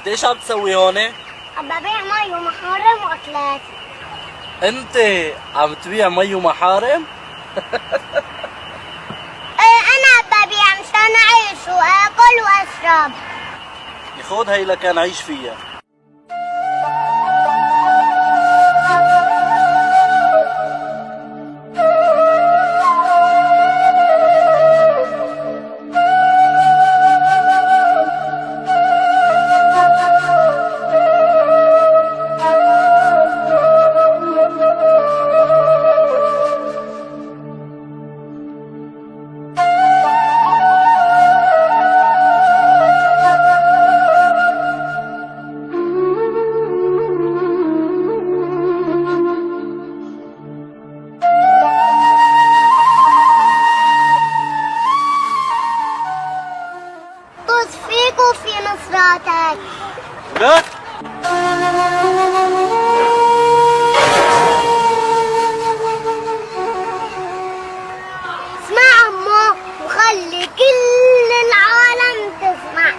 انت ايش عم تسوي هون؟ عم ببيع مي ومحارم واكلات. انت عم تبيع مي ومحارم؟ انا عم ببيع مشان اعيش واكل واشرب. خذ هي لكان عيش فيها. طز فيك وفي نصراتك. لا اسمع عمو وخلي كل العالم تسمع.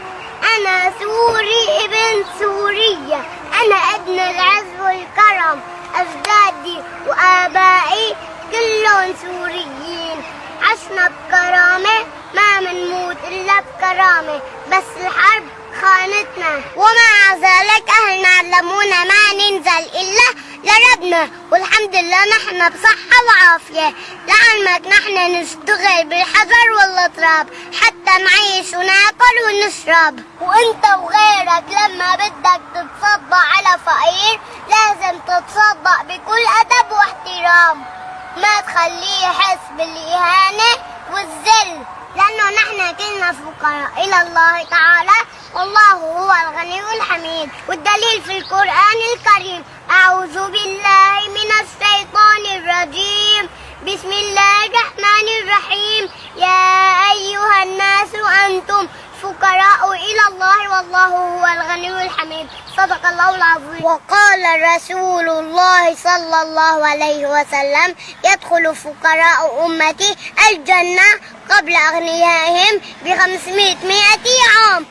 انا سوري ابن سوريا، انا ابن العز والكرم. اجدادي وابائي كلهم سوريين. عشنا بكرامة، ما منموت الا بكرامة، بس الحرب خانتنا. ومع ذلك اهلنا علمونا ما ننزل الا لربنا، والحمد لله نحن بصحة وعافية. لعلمك نحن نشتغل بالحجر والتراب حتى نعيش وناكل ونشرب. وانت وغيرك لما بدك تتصدق على فقير لازم تتصدق بكل ادب واحترام، ما تخليه يحس بالاهانة والذل، لانه نحن كلنا فقراء الى الله تعالى، والله هو الغني الحميد. والدليل في القرآن الكريم: أعوذ بالله من الشيطان الرجيم، بسم الله الرحمن الرحيم، يا أيها الناس أنتم فقراء إلى الله والله هو الغني الحميد. صدق الله العظيم. وقال رسول الله صلى الله عليه وسلم: يدخل فقراء أمتي الجنة قبل أغنيائهم ب500 عام.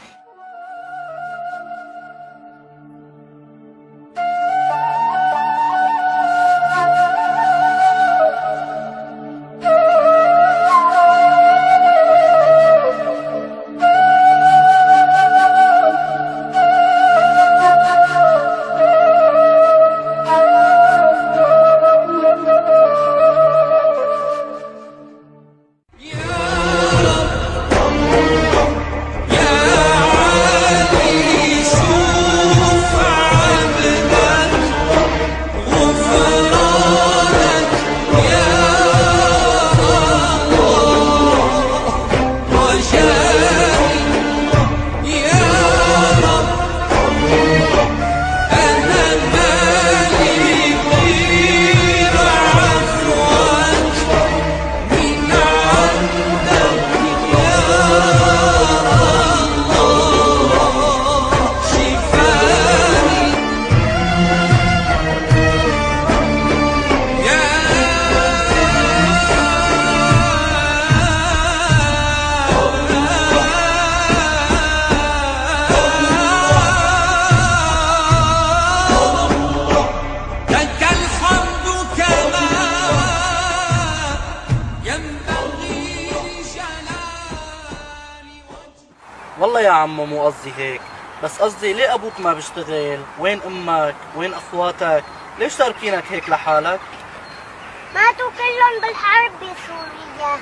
والله يا عمو مو قصدي هيك، بس قصدي ليه ابوك ما بيشتغل؟ وين امك؟ وين اخواتك؟ ليش تاركينك هيك لحالك؟ ماتوا كلهم بالحرب بسوريا.